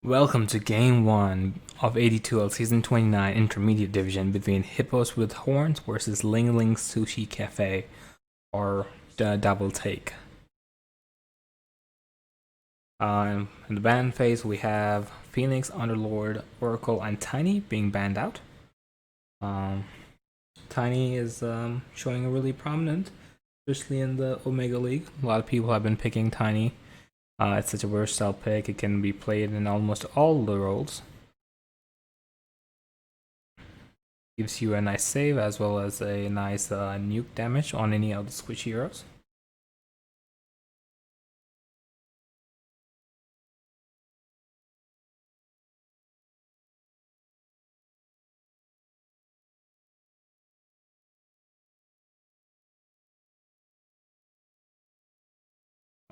Welcome to Game 1 of AD2L Season 29 Intermediate Division between Hippos with Horns versus Ling Ling Sushi Cafe, or Double Take. In the ban phase, we have Phoenix, Underlord, Oracle, and Tiny being banned out. Tiny is showing a really prominent, especially in the Omega League. A lot of people have been picking Tiny. It's such a versatile pick. It can be played in almost all the roles. Gives you a nice save as well as a nice nuke damage on any of the squishy heroes.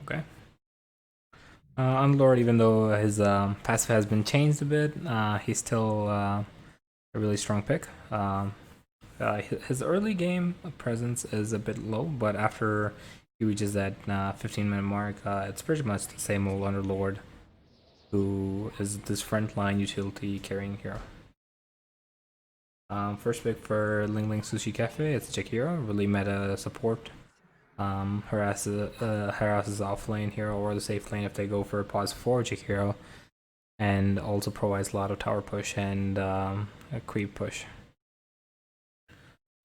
Okay. Unlord, even though his passive has been changed a bit, he's still a really strong pick. His early game presence is a bit low, but after he reaches that 15-minute mark, it's pretty much the same old Underlord, who is this frontline utility carrying hero. First pick for Ling Ling Sushi Cafe, it's Jakiro, really meta support. Harasses off lane hero or the safe lane if they go for a pause 4 Jakiro, and also provides a lot of tower push and a creep push.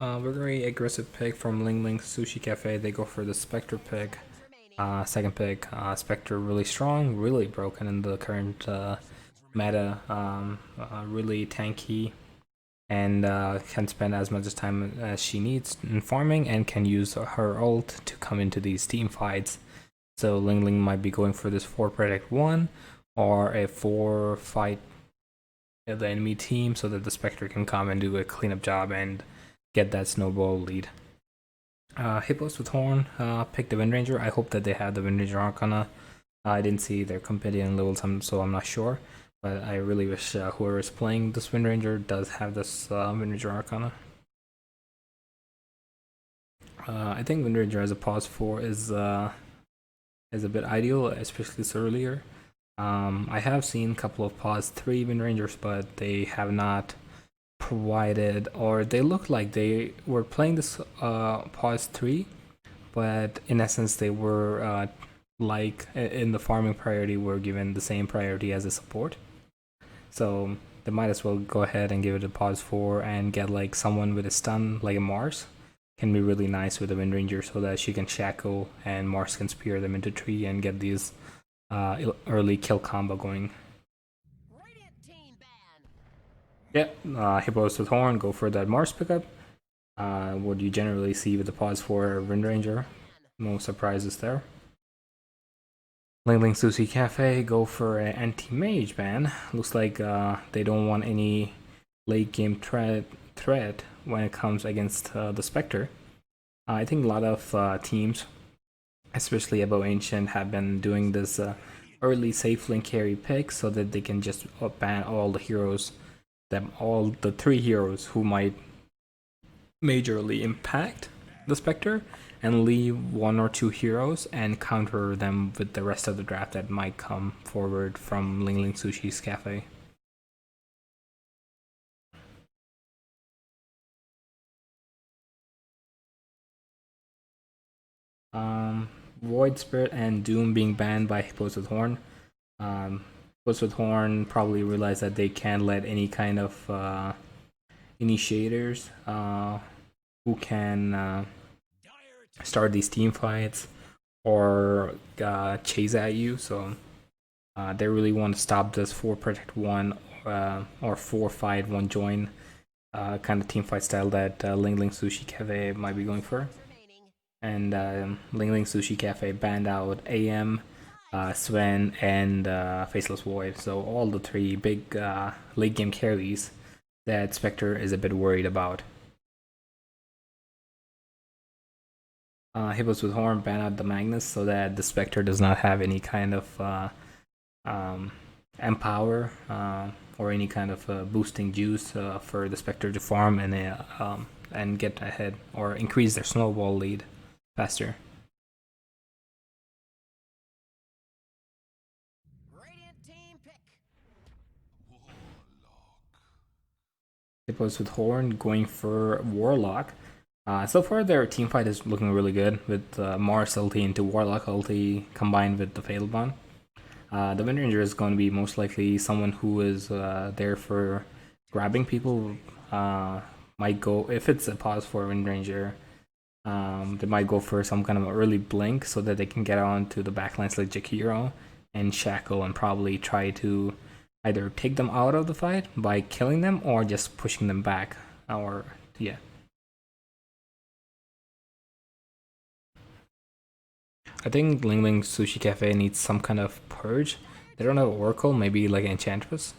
Very aggressive pick from Ling Ling Sushi Cafe. They go for the Spectre pick. Second pick, Spectre really strong, really broken in the current meta, really tanky, and can spend as much time as she needs in farming and can use her ult to come into these team fights. So Ling Ling might be going for this 4 protect 1 or a 4 fight the enemy team so that the Spectre can come and do a cleanup job and get that snowball lead. Hippos with Horn picked the Windranger. I hope that they have the Windranger Arcana. I didn't see their companion levels, so I'm not sure. But I really wish whoever is playing this Windranger does have this Windranger Arcana. I think Windranger as a pause 4 is a bit ideal, especially this earlier. I have seen a couple of pause 3 Windrangers, but they have not provided, or they look like they were playing this pause 3, but in essence they were like in the farming priority were given the same priority as a support. So they might as well go ahead and give it a pause 4 and get like someone with a stun like a Mars. Can be really nice with a Windranger so that she can shackle and Mars can spear them into tree and get these early kill combo going. Yeah, Hippos with Horn, go for that Mars pickup. What you generally see with the pause for Windranger. No surprises there. Ling Ling Sushi Cafe, go for an anti-mage ban. Looks like they don't want any late game threat when it comes against the Spectre. I think a lot of teams, especially above Ancient, have been doing this early safe lane carry pick so that they can just ban all the heroes, all the 3 heroes who might majorly impact the Spectre, and leave 1 or 2 heroes and counter them with the rest of the draft that might come forward from Ling Ling Sushi's Cafe. Void Spirit and Doom being banned by Hippos with Horn. Hippos with Horn probably realize that they can't let any kind of initiators who can start these team fights or chase at you, so they really want to stop this 4 protect 1 or 4 fight 1 join kind of team fight style that Ling Ling Sushi Cafe might be going for. And Ling Ling Sushi Cafe banned out AM, Sven, and Faceless Void, so all the 3 big late game carries that Spectre is a bit worried about. Hippos with Horn ban out the Magnus so that the Spectre does not have any kind of empower or any kind of boosting juice for the Spectre to farm and get ahead or increase their snowball lead faster. Hippos with Horn going for Warlock. So far, their team fight is looking really good with Mars ulti into Warlock ulti combined with the Fatal Bond. The Wind Ranger is going to be most likely someone who is there for grabbing people. Might go, if it's a pause for Wind Ranger, they might go for some kind of early blink so that they can get on to the backlines like Jakiro and Shackle and probably try to either take them out of the fight by killing them or just pushing them back. Or, yeah. I think Ling Ling Sushi Cafe needs some kind of purge. They don't have Oracle, maybe like Enchantress.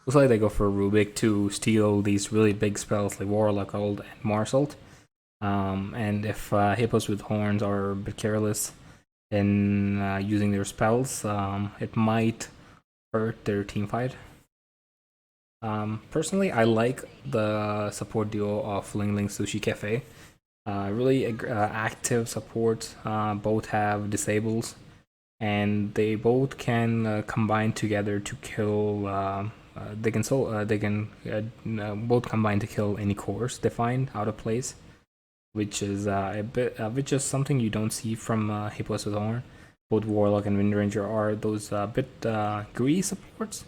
Looks like they go for Rubik to steal these really big spells like Warlock Ult and Marsalt. And if Hippos with Horns are a bit careless in using their spells, it might hurt their team fight. Personally, I like the support duo of Ling Ling Sushi Cafe. Really active support. Both have disables, and they both can combine together to kill. They can both combine to kill any cores they find out of place, which is which is something you don't see from Hippos with Horn. Both Warlock and Wind Ranger are those bit greedy supports.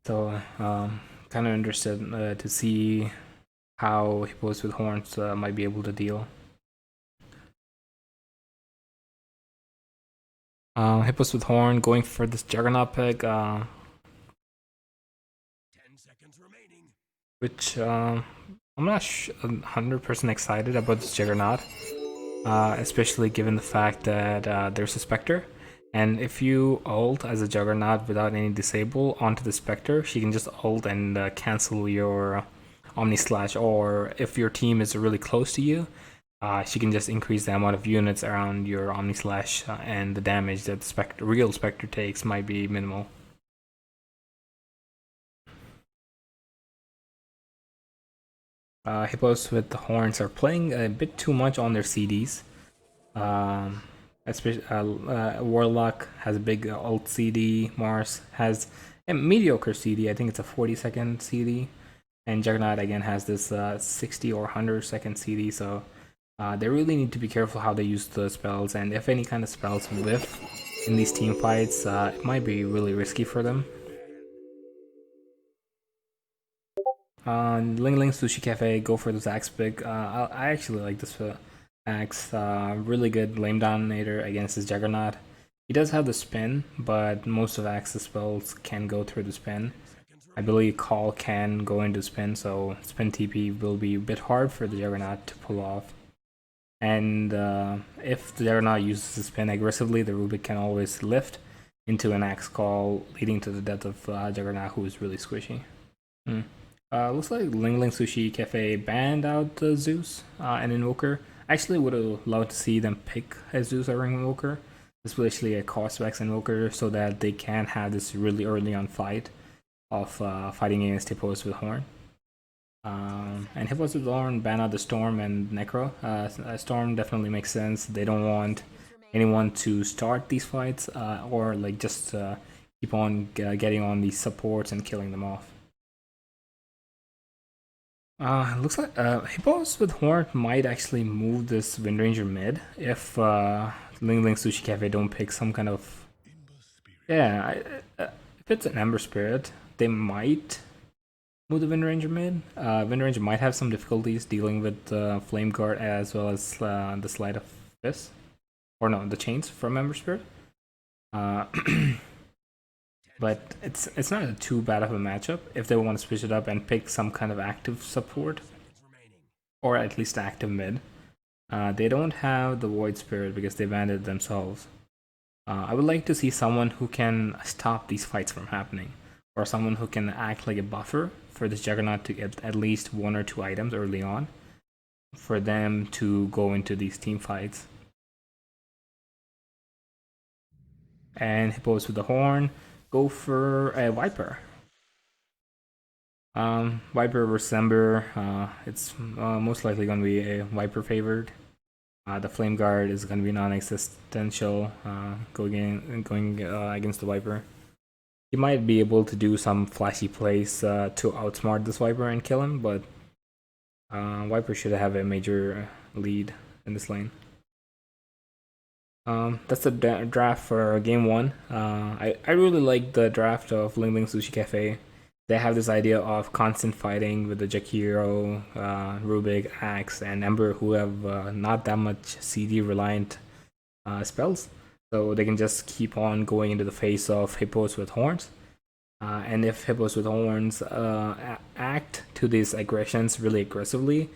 So kind of interested to see how Hippos with Horns might be able to deal. Hippos with Horn going for this Juggernaut pick, 10 seconds remaining. Which I'm not 100% excited about this Juggernaut, especially given the fact that there's a Spectre. And if you ult as a Juggernaut without any disable onto the Spectre, she can just ult and cancel your Omni Slash, or if your team is really close to you, she can just increase the amount of units around your Omni Slash, and the damage that the real Spectre takes might be minimal. Hippos with the Horns are playing a bit too much on their CDs. Especially Warlock has a big ult CD. Mars has a mediocre CD. I think it's a 40-second CD. And Juggernaut again has this 60 or 100-second CD. So they really need to be careful how they use the spells. And if any kind of spells whiff in these team fights, it might be really risky for them. Ling Ling Sushi Cafe, go for this axe pick. I actually like this axe. Really good lane dominator against his Juggernaut. He does have the spin, but most of Axe's spells can go through the spin. I believe Call can go into spin, so spin TP will be a bit hard for the Juggernaut to pull off. And if the Juggernaut uses the spin aggressively, the Rubik can always lift into an axe call, leading to the death of Juggernaut, who is really squishy. Looks like Ling Ling Sushi Cafe banned out the Zeus and Invoker. I actually would have loved to see them pick a Zeus or Invoker, especially a cost Vex Invoker, so that they can have this really early on fight of fighting against Hippos with Horn. And Hippos with Horn ban out the Storm and Necro. Storm definitely makes sense. They don't want anyone to start these fights or like just keep on getting on these supports and killing them off. Looks like Hippos with Horn might actually move this Wind Ranger mid if Ling Ling Sushi Cafe don't pick some kind of... Yeah, if it's an Ember Spirit, they might move the Wind Ranger mid. Wind Ranger might have some difficulties dealing with the Flame Guard as well as the Sleight of Fist. Or no, the Chains from Ember Spirit. But it's not too bad of a matchup if they want to switch it up and pick some kind of active support, or at least active mid. They don't have the Void Spirit because they banned it themselves. I would like to see someone who can stop these fights from happening, or someone who can act like a buffer for this Juggernaut to get at least 1 or 2 items early on, for them to go into these team fights. And Hippos with the Horn go for a Viper. Viper versus Ember, it's most likely going to be a Viper favored. The Flame Guard is going to be non-existential going against the Viper. He might be able to do some flashy plays to outsmart this Viper and kill him, but Viper should have a major lead in this lane. That's the draft for game 1. I really like the draft of Ling Ling Sushi Cafe. They have this idea of constant fighting with the Jakiro, Rubik, Axe, and Ember, who have not that much CD reliant spells. So they can just keep on going into the face of Hippos with horns. And if Hippos with horns act to these aggressions really aggressively,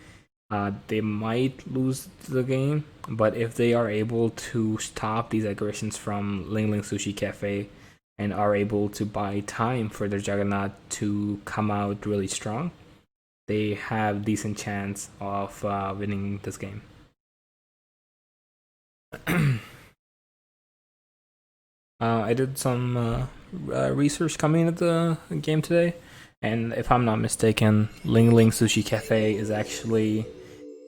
they might lose the game. But if they are able to stop these aggressions from Ling Ling Sushi Cafe and are able to buy time for their Juggernaut to come out really strong, they have decent chance of winning this game. I did some research coming into the game today, and if I'm not mistaken, Ling Ling Sushi Cafe is actually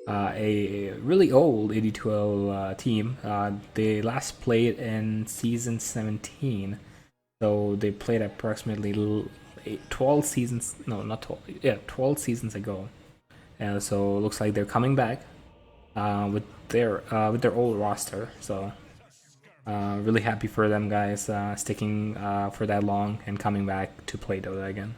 a really old AD2L team. They last played in season 17, so they played approximately 12 seasons. No, not 12. Yeah, 12 seasons ago. And so it looks like they're coming back with their old roster. So really happy for them guys sticking for that long and coming back to play Dota again.